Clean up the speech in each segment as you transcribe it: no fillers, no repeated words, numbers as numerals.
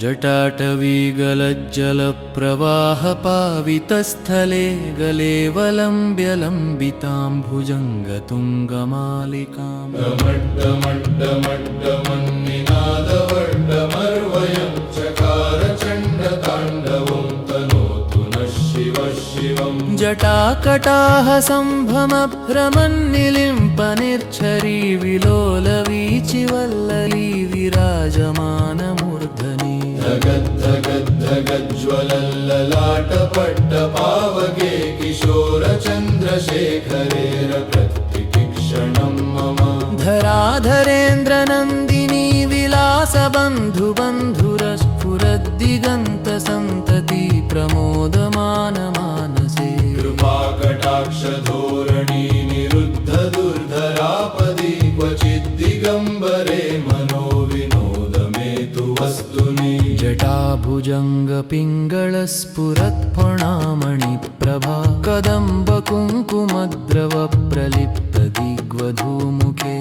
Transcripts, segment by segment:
जटाटवीगलज्जलप्रवाहपावितस्थले गलेवलम्ब्य लम्बितां भुजङ्गतुङ्गमालिकाम् डमड्डमड्डमन्निनादवर्डमर्वयं चकार चण्डताण्डवं तनोतु नः शिवः शिवम् जटाकटाह सम्भ्रमभ्रमन्निलिम्पनिर्झरी विलोलवीचिवल्लली विराजमानमूर्धनि धगद्धगद्धगज्ज्वलल्ललाटपट्टपावके किशोरचन्द्रशेखरेरप्रतिक्षणं मम धराधरेन्द्रनन्दिनी विलासबन्धुबन्धुरस्फुरद्दिगन्तसन्तति प्रमोदमानमानसे कृपाकटाक्षधोरणी निरुद्धदुर्धरापदि क्वचिद्दिगम्बरे मनो विनोदमेतु वस्तुनि जटाभुजङ्गपिङ्गळस्फुरत्फणामणिप्रभा कदम्बकुङ्कुमद्रवप्रलिप्तदिग्वधूमुखे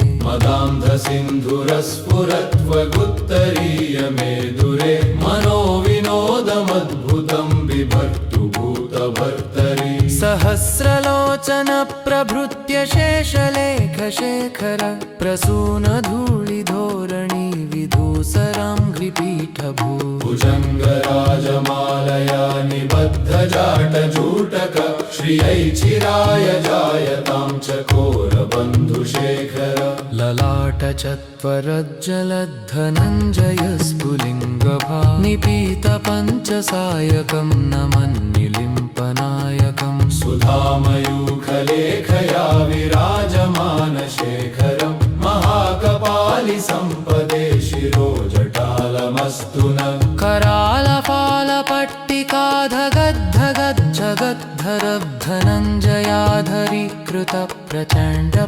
मदान्धसिन्धुरस्फुरत्वगुत्तरीयमेदुरे मनो विनोदमद्भुतं बिभर्तु भूतभर्तरि सहस्रलोचनप्रभृत्य शेषलेखशेखर प्रसूनधूलिधोरणी विधूसराङ्घ्रिपीठभू भुजङ्गराजमालया निबद्धजाटजूटक श्रियै चिराय जायतां चकोरबन्धुशेखर ललाटचत्वरज्जलद्धनञ्जयस्फुलिङ्गभा निपीतपञ्चसायकं नमन्निलिम्पनायकम् सुधामयूखलेखया विराजमानशेखरं महाकपालिसम्पदे शिरोजटालमस्तु न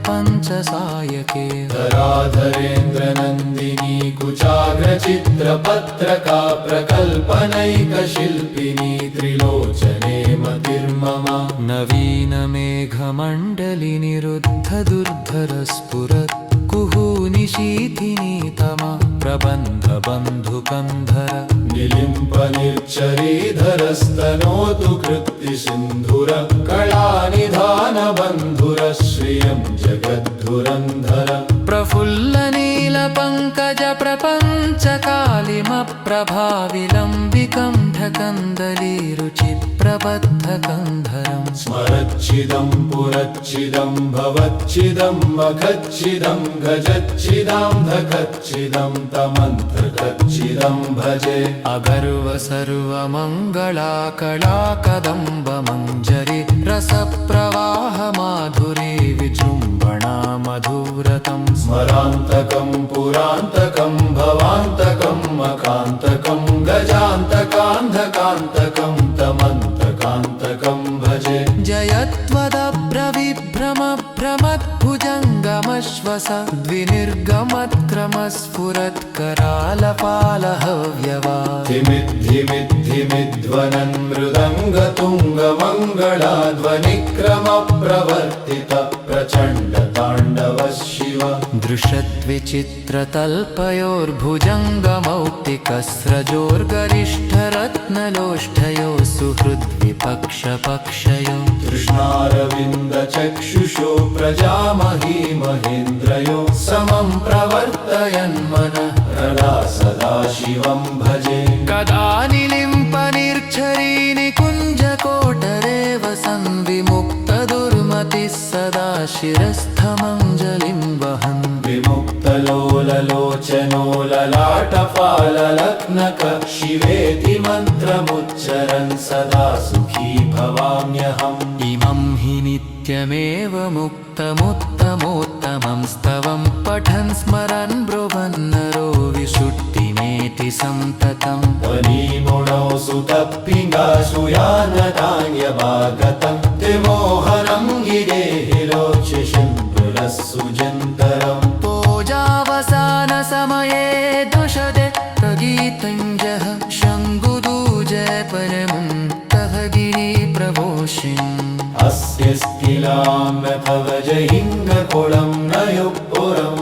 करालपालपट्टिकाधगद्धगद्धरद्धनञ्जयाधरीकृतप्रचण्डपञ्चसायके धराधरेन्द्रनन्दिनी कुचाग्रचित्रपत्रका प्रकल्पनैकशिल्पिनी त्रिलोचने मतिर्मम नवीनमेघमण्डलिनिरुद्धदुर्धरस्फुरत् कुहूनिशीथिनी तमा प्रबन्धबन्धुकन्धर निलिम्पनिर्झरीधरस्तनोतु कृत्तिसिन्धुर कलानिधानबन्धुर श्रियं जगद्धुरन्धर प्रफुल्लनीलपङ्कजप्रपञ्चकालिमप्रभाविलम्बिकं ढकन्दलीरुचिप्रबद्धकन्धरम् स्मरच्छिदं पुरच्छिदं भवच्छिदं मखच्छिदं गजच्छिदां धकच्छिदं तमन्त्रकच्छिदं भजे अगर्व सर्वमङ्गलाकलाकदम्बमञ्जरी रसप्रवाहमाधुरी विजृम्भणा मधुव्रतम् स्मरान्तकं पुरान्तकं भवान्तकं मकान्तकं गजान्तकान्धकान्तकं तमन्तकान्तकं भजे जयत्वदभ्रविभ्रमभ्रमद्भुजङ्गमश्वस द्विनिर्गमत्रमस्फुरत्करालपालहव्यवा धिमिद्धिमिद्धिमिध्वनन् मृदङ्गतुङ्गमङ्गलाध्वनिक्रमप्रवर्तित प्रचण्डताण्डवः शिव दृशद्विचित्रतल्पयोर्भुजङ्गमौक्तिकस्रजोर्गरिष्ठरत्नलोष्ठयो सुहृद्विपक्षपक्षयो कृष्णारविन्दचक्षुषो प्रजामही महेन्द्रयो समं प्रवर्तयन्मनः रदा सदा शिवं भजे कदा निलिम्पनिर्झरी निकुञ्जकोटरे वसन् विमुक्तदुर्मतिः सदा शिरस्थमञ्जलिं वहन् विमुक्तलोललोचनो ललाटफाललग्नक शिवेति मन्त्रमुच्चरन् सदा सुखी भवाम्यहम् इमं हि नित्यमेव मुक्तमुत्तमोत्तमं स्तवं पठन् स्मरन् ब्रुवन्नरो विशुद्धिमेति सन्ततम् वनीमुणौ सुतप्पिङ्गासु यानतान्यवागतं त्रिमोहनं गिरेः लोच्यशम्भुरस्सुजन्तरम् पूजावसानसमये दुषदे प्रगीतञ्जः शङ्गुदूजयपरमन्तः गिरिप्रभोषिन् अस्य स्किलाम्यथवजहिङ्गकुलं नयुः पुरं